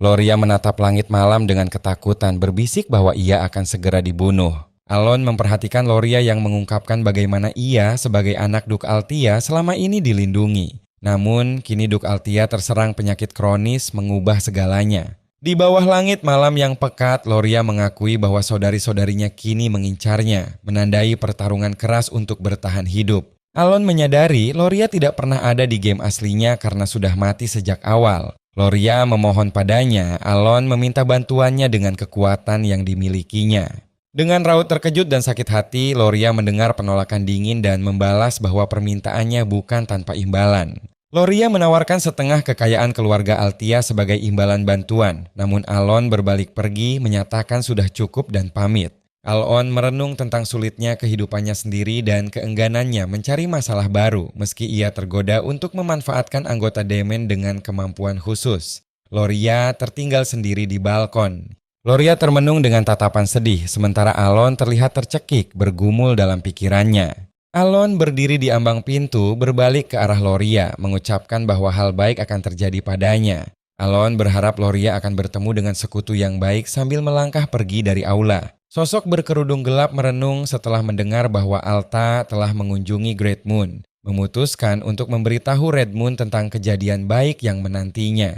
Loria menatap langit malam dengan ketakutan, berbisik bahwa ia akan segera dibunuh. Alon memperhatikan Loria yang mengungkapkan bagaimana ia sebagai anak Duk Altia selama ini dilindungi. Namun, kini Duk Altia terserang penyakit kronis mengubah segalanya. Di bawah langit malam yang pekat, Loria mengakui bahwa saudari-saudarinya kini mengincarnya, menandai pertarungan keras untuk bertahan hidup. Alon menyadari Loria tidak pernah ada di game aslinya karena sudah mati sejak awal. Loria memohon padanya, Alon meminta bantuannya dengan kekuatan yang dimilikinya. Dengan raut terkejut dan sakit hati, Loria mendengar penolakan dingin dan membalas bahwa permintaannya bukan tanpa imbalan. Loria menawarkan setengah kekayaan keluarga Altia sebagai imbalan bantuan, namun Alon berbalik pergi menyatakan sudah cukup dan pamit. Alon merenung tentang sulitnya kehidupannya sendiri dan keengganannya mencari masalah baru meski ia tergoda untuk memanfaatkan anggota Demen dengan kemampuan khusus. Loria tertinggal sendiri di balkon. Loria termenung dengan tatapan sedih, sementara Alon terlihat tercekik bergumul dalam pikirannya. Alon berdiri di ambang pintu berbalik ke arah Loria, mengucapkan bahwa hal baik akan terjadi padanya. Alon berharap Loria akan bertemu dengan sekutu yang baik sambil melangkah pergi dari aula. Sosok berkerudung gelap merenung setelah mendengar bahwa Alta telah mengunjungi Great Moon, memutuskan untuk memberitahu Red Moon tentang kejadian baik yang menantinya.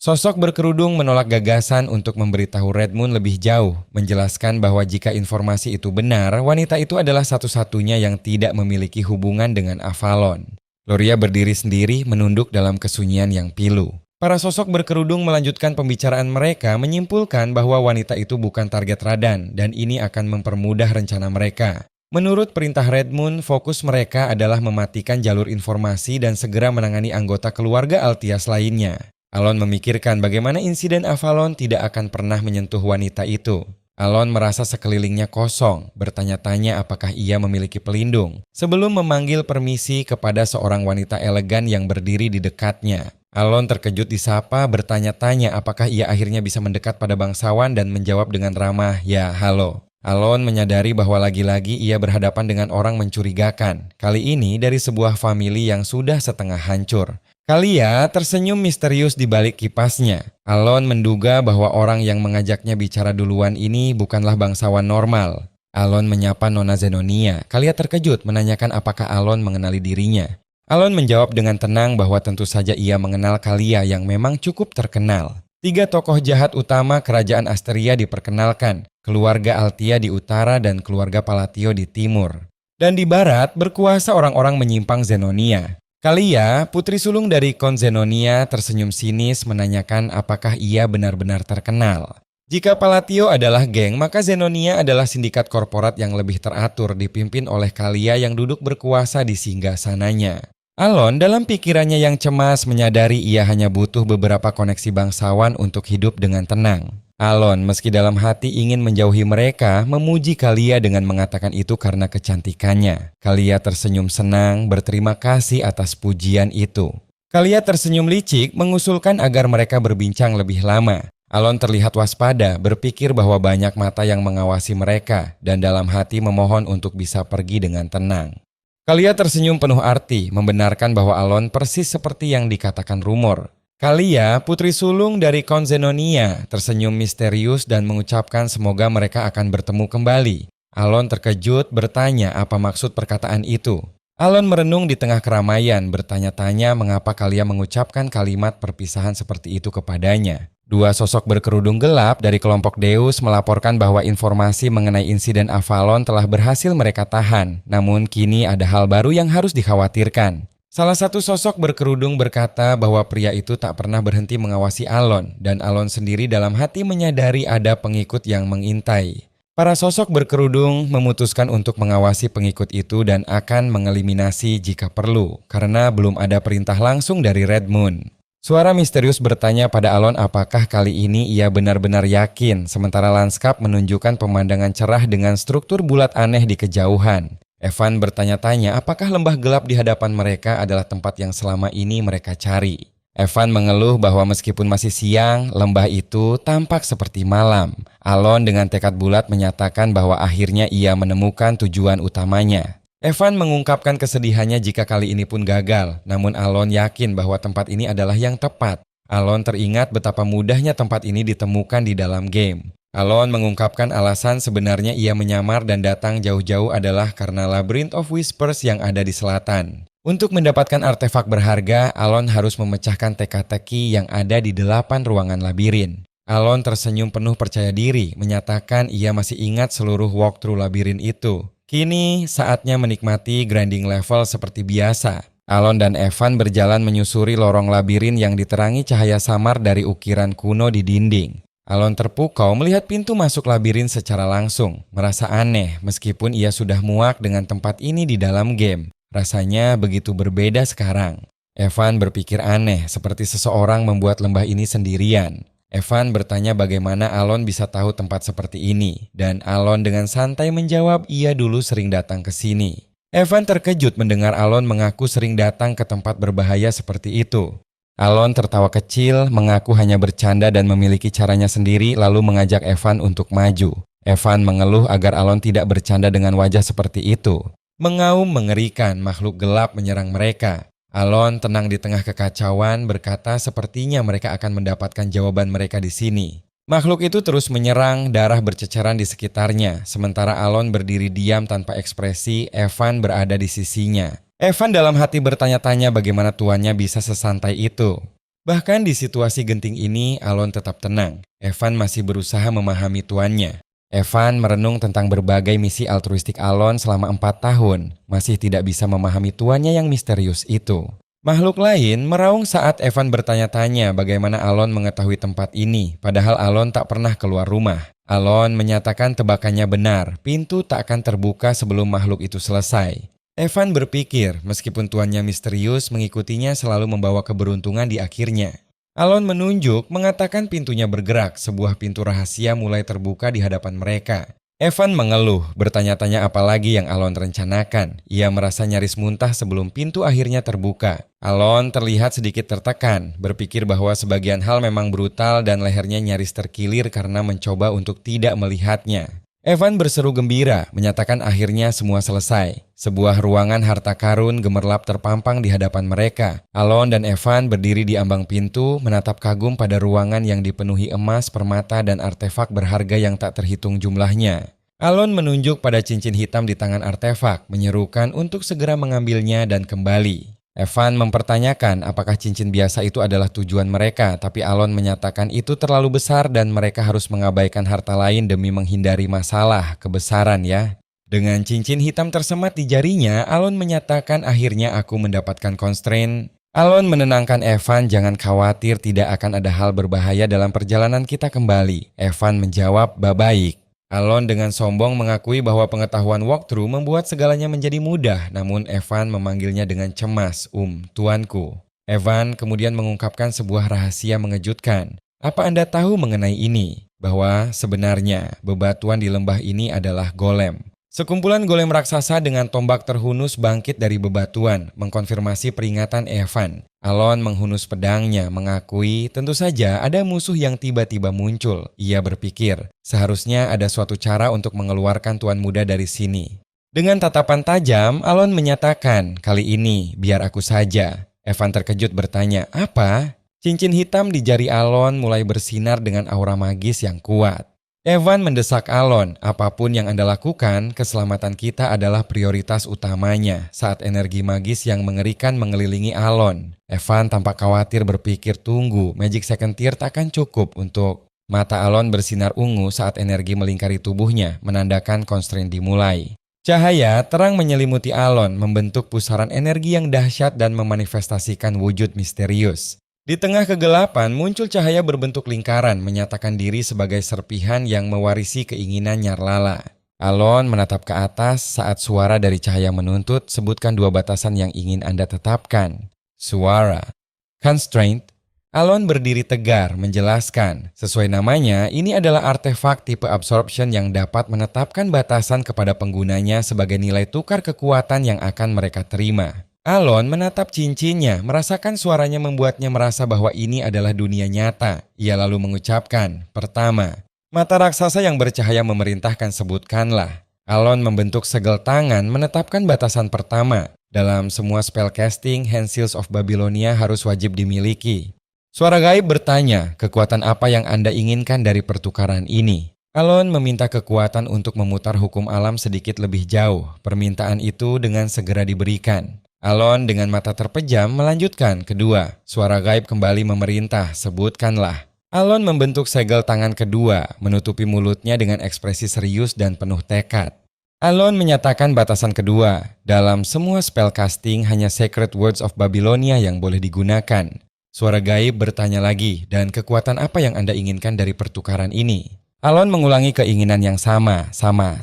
Sosok berkerudung menolak gagasan untuk memberitahu Red Moon lebih jauh, menjelaskan bahwa jika informasi itu benar, wanita itu adalah satu-satunya yang tidak memiliki hubungan dengan Avalon. Loria berdiri sendiri menunduk dalam kesunyian yang pilu. Para sosok berkerudung melanjutkan pembicaraan mereka menyimpulkan bahwa wanita itu bukan target Radan dan ini akan mempermudah rencana mereka. Menurut perintah Red Moon, fokus mereka adalah mematikan jalur informasi dan segera menangani anggota keluarga Altias lainnya. Alon memikirkan bagaimana insiden Avalon tidak akan pernah menyentuh wanita itu. Alon merasa sekelilingnya kosong, bertanya-tanya apakah ia memiliki pelindung. Sebelum memanggil permisi kepada seorang wanita elegan yang berdiri di dekatnya. Alon terkejut disapa, bertanya-tanya apakah ia akhirnya bisa mendekat pada bangsawan dan menjawab dengan ramah, "Ya, halo." Alon menyadari bahwa lagi-lagi ia berhadapan dengan orang mencurigakan. Kali ini dari sebuah famili yang sudah setengah hancur. Kalia tersenyum misterius di balik kipasnya. Alon menduga bahwa orang yang mengajaknya bicara duluan ini bukanlah bangsawan normal. Alon menyapa Nona Zenonia. Kalia terkejut menanyakan apakah Alon mengenali dirinya. Alon menjawab dengan tenang bahwa tentu saja ia mengenal Kalia yang memang cukup terkenal. 3 tokoh jahat utama kerajaan Asteria diperkenalkan. Keluarga Altia di utara dan keluarga Palatio di timur. Dan di barat berkuasa orang-orang menyimpang Zenonia. Kalia, putri sulung dari Kon Zenonia, tersenyum sinis menanyakan apakah ia benar-benar terkenal. Jika Palatio adalah geng, maka Zenonia adalah sindikat korporat yang lebih teratur dipimpin oleh Kalia yang duduk berkuasa di singgasananya. Alon dalam pikirannya yang cemas menyadari ia hanya butuh beberapa koneksi bangsawan untuk hidup dengan tenang. Alon meski dalam hati ingin menjauhi mereka, memuji Kalia dengan mengatakan itu karena kecantikannya. Kalia tersenyum senang, berterima kasih atas pujian itu. Kalia tersenyum licik, mengusulkan agar mereka berbincang lebih lama. Alon terlihat waspada, berpikir bahwa banyak mata yang mengawasi mereka, dan dalam hati memohon untuk bisa pergi dengan tenang. Kalia tersenyum penuh arti, membenarkan bahwa Alon persis seperti yang dikatakan rumor. Kalia, putri sulung dari Kon Zenonia, tersenyum misterius dan mengucapkan semoga mereka akan bertemu kembali. Alon terkejut bertanya apa maksud perkataan itu. Alon merenung di tengah keramaian, bertanya-tanya mengapa Kalia mengucapkan kalimat perpisahan seperti itu kepadanya. 2 sosok berkerudung gelap dari kelompok Deus melaporkan bahwa informasi mengenai insiden Avalon telah berhasil mereka tahan, namun kini ada hal baru yang harus dikhawatirkan. Salah satu sosok berkerudung berkata bahwa pria itu tak pernah berhenti mengawasi Alon, dan Alon sendiri dalam hati menyadari ada pengikut yang mengintai. Para sosok berkerudung memutuskan untuk mengawasi pengikut itu dan akan mengeliminasi jika perlu, karena belum ada perintah langsung dari Red Moon. Suara misterius bertanya pada Alon apakah kali ini ia benar-benar yakin, sementara lanskap menunjukkan pemandangan cerah dengan struktur bulat aneh di kejauhan. Evan bertanya-tanya apakah lembah gelap di hadapan mereka adalah tempat yang selama ini mereka cari. Evan mengeluh bahwa meskipun masih siang, lembah itu tampak seperti malam. Alon dengan tekad bulat menyatakan bahwa akhirnya ia menemukan tujuan utamanya. Evan mengungkapkan kesedihannya jika kali ini pun gagal, namun Alon yakin bahwa tempat ini adalah yang tepat. Alon teringat betapa mudahnya tempat ini ditemukan di dalam game. Alon mengungkapkan alasan sebenarnya ia menyamar dan datang jauh-jauh adalah karena Labyrinth of Whispers yang ada di selatan. Untuk mendapatkan artefak berharga, Alon harus memecahkan teka-teki yang ada di 8 ruangan labirin. Alon tersenyum penuh percaya diri, menyatakan ia masih ingat seluruh walkthrough labirin itu. Kini saatnya menikmati grinding level seperti biasa. Alon dan Evan berjalan menyusuri lorong labirin yang diterangi cahaya samar dari ukiran kuno di dinding. Alon terpukau melihat pintu masuk labirin secara langsung, merasa aneh meskipun ia sudah muak dengan tempat ini di dalam game. Rasanya begitu berbeda sekarang. Evan berpikir aneh, seperti seseorang membuat lembah ini sendirian. Evan bertanya bagaimana Alon bisa tahu tempat seperti ini, dan Alon dengan santai menjawab ia dulu sering datang ke sini. Evan terkejut mendengar Alon mengaku sering datang ke tempat berbahaya seperti itu. Alon tertawa kecil, mengaku hanya bercanda dan memiliki caranya sendiri lalu mengajak Evan untuk maju. Evan mengeluh agar Alon tidak bercanda dengan wajah seperti itu. Mengaum mengerikan, makhluk gelap menyerang mereka. Alon tenang di tengah kekacauan, berkata sepertinya mereka akan mendapatkan jawaban mereka di sini. Makhluk itu terus menyerang, darah berceceran di sekitarnya. Sementara Alon berdiri diam tanpa ekspresi, Evan berada di sisinya. Evan dalam hati bertanya-tanya bagaimana tuannya bisa sesantai itu. Bahkan di situasi genting ini, Alon tetap tenang. Evan masih berusaha memahami tuannya. Evan merenung tentang berbagai misi altruistik Alon selama 4 tahun, masih tidak bisa memahami tuannya yang misterius itu. Makhluk lain meraung saat Evan bertanya-tanya bagaimana Alon mengetahui tempat ini, padahal Alon tak pernah keluar rumah. Alon menyatakan tebakannya benar, pintu tak akan terbuka sebelum makhluk itu selesai. Evan berpikir, meskipun tuannya misterius, mengikutinya selalu membawa keberuntungan di akhirnya. Alon menunjuk, mengatakan pintunya bergerak, sebuah pintu rahasia mulai terbuka di hadapan mereka. Evan mengeluh, bertanya-tanya apa lagi yang Alon rencanakan. Ia merasa nyaris muntah sebelum pintu akhirnya terbuka. Alon terlihat sedikit tertekan, berpikir bahwa sebagian hal memang brutal dan lehernya nyaris terkilir karena mencoba untuk tidak melihatnya. Evan berseru gembira, menyatakan akhirnya semua selesai. Sebuah ruangan harta karun gemerlap terpampang di hadapan mereka. Alon dan Evan berdiri di ambang pintu, menatap kagum pada ruangan yang dipenuhi emas, permata, dan artefak berharga yang tak terhitung jumlahnya. Alon menunjuk pada cincin hitam di tangan artefak, menyerukan untuk segera mengambilnya dan kembali. Evan mempertanyakan apakah cincin biasa itu adalah tujuan mereka, tapi Alon menyatakan itu terlalu besar dan mereka harus mengabaikan harta lain demi menghindari masalah, kebesaran ya. Dengan cincin hitam tersemat di jarinya, Alon menyatakan akhirnya aku mendapatkan constraint. Alon menenangkan Evan, jangan khawatir, tidak akan ada hal berbahaya dalam perjalanan kita kembali. Evan menjawab, baik. Alon dengan sombong mengakui bahwa pengetahuan walkthrough membuat segalanya menjadi mudah, namun Evan memanggilnya dengan cemas, tuanku. Evan kemudian mengungkapkan sebuah rahasia mengejutkan. Apa Anda tahu mengenai ini? Bahwa sebenarnya bebatuan di lembah ini adalah golem. Sekumpulan golem raksasa dengan tombak terhunus bangkit dari bebatuan, mengkonfirmasi peringatan Evan. Alon menghunus pedangnya, mengakui tentu saja ada musuh yang tiba-tiba muncul. Ia berpikir, seharusnya ada suatu cara untuk mengeluarkan tuan muda dari sini. Dengan tatapan tajam, Alon menyatakan, kali ini biar aku saja. Evan terkejut bertanya, apa? Cincin hitam di jari Alon mulai bersinar dengan aura magis yang kuat. Evan mendesak Alon, apapun yang Anda lakukan, keselamatan kita adalah prioritas utamanya saat energi magis yang mengerikan mengelilingi Alon. Evan tampak khawatir berpikir tunggu, Magic Second Tier takkan cukup untuk... Mata Alon bersinar ungu saat energi melingkari tubuhnya, menandakan constraint dimulai. Cahaya terang menyelimuti Alon, membentuk pusaran energi yang dahsyat dan memanifestasikan wujud misterius. Di tengah kegelapan muncul cahaya berbentuk lingkaran menyatakan diri sebagai serpihan yang mewarisi keinginan Nyarlala. Alon menatap ke atas saat suara dari cahaya menuntut, sebutkan 2 batasan yang ingin Anda tetapkan. Suara. Constraint. Alon berdiri tegar menjelaskan, sesuai namanya ini adalah artefak tipe absorption yang dapat menetapkan batasan kepada penggunanya sebagai nilai tukar kekuatan yang akan mereka terima. Alon menatap cincinnya, merasakan suaranya membuatnya merasa bahwa ini adalah dunia nyata. Ia lalu mengucapkan, pertama, mata raksasa yang bercahaya memerintahkan sebutkanlah. Alon membentuk segel tangan menetapkan batasan pertama. Dalam semua spellcasting, Hand Seals of Babylonia harus wajib dimiliki. Suara gaib bertanya, kekuatan apa yang Anda inginkan dari pertukaran ini? Alon meminta kekuatan untuk memutar hukum alam sedikit lebih jauh. Permintaan itu dengan segera diberikan. Alon dengan mata terpejam melanjutkan, kedua, suara gaib kembali memerintah, sebutkanlah. Alon membentuk segel tangan kedua, menutupi mulutnya dengan ekspresi serius dan penuh tekad. Alon menyatakan batasan kedua, dalam semua spellcasting hanya Sacred Words of Babylonia yang boleh digunakan. Suara gaib bertanya lagi, dan kekuatan apa yang Anda inginkan dari pertukaran ini? Alon mengulangi keinginan yang sama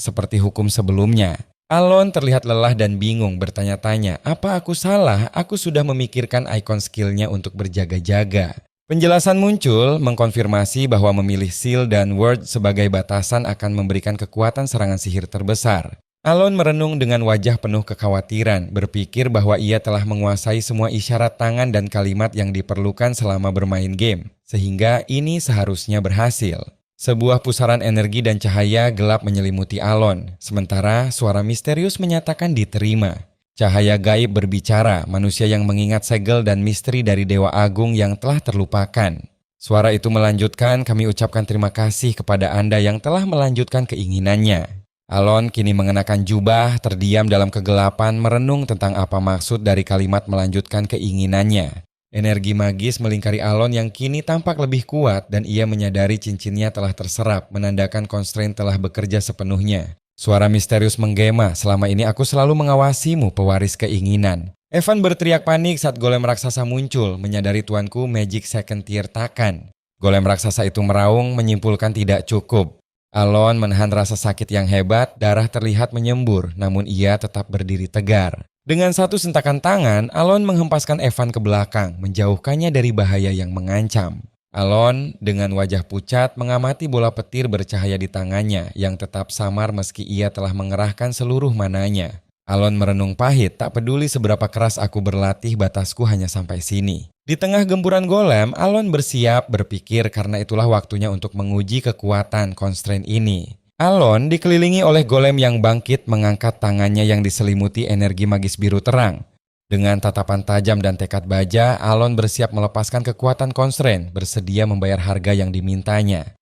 seperti hukum sebelumnya. Alon terlihat lelah dan bingung bertanya-tanya, apa aku salah? Aku sudah memikirkan ikon skillnya untuk berjaga-jaga. Penjelasan muncul mengkonfirmasi bahwa memilih seal dan word sebagai batasan akan memberikan kekuatan serangan sihir terbesar. Alon merenung dengan wajah penuh kekhawatiran, berpikir bahwa ia telah menguasai semua isyarat tangan dan kalimat yang diperlukan selama bermain game, sehingga ini seharusnya berhasil. Sebuah pusaran energi dan cahaya gelap menyelimuti Alon, sementara suara misterius menyatakan diterima. Cahaya gaib berbicara, manusia yang mengingat segel dan misteri dari Dewa Agung yang telah terlupakan. Suara itu melanjutkan, kami ucapkan terima kasih kepada Anda yang telah melanjutkan keinginannya. Alon kini mengenakan jubah, terdiam dalam kegelapan, merenung tentang apa maksud dari kalimat melanjutkan keinginannya. Energi magis melingkari Alon yang kini tampak lebih kuat dan ia menyadari cincinnya telah terserap, menandakan constraint telah bekerja sepenuhnya. Suara misterius menggema, selama ini aku selalu mengawasimu, pewaris keinginan. Evan berteriak panik saat golem raksasa muncul, menyadari tuanku Magic Second Tier Takan. Golem raksasa itu meraung, menyimpulkan tidak cukup. Alon menahan rasa sakit yang hebat, darah terlihat menyembur, namun ia tetap berdiri tegar. Dengan satu sentakan tangan, Alon menghempaskan Evan ke belakang, menjauhkannya dari bahaya yang mengancam. Alon dengan wajah pucat mengamati bola petir bercahaya di tangannya yang tetap samar meski ia telah mengerahkan seluruh mananya. Alon merenung pahit, tak peduli seberapa keras aku berlatih, batasku hanya sampai sini. Di tengah gempuran golem, Alon bersiap berpikir karena itulah waktunya untuk menguji kekuatan constraint ini. Alon dikelilingi oleh golem yang bangkit mengangkat tangannya yang diselimuti energi magis biru terang. Dengan tatapan tajam dan tekad baja, Alon bersiap melepaskan kekuatan constraint, bersedia membayar harga yang dimintanya.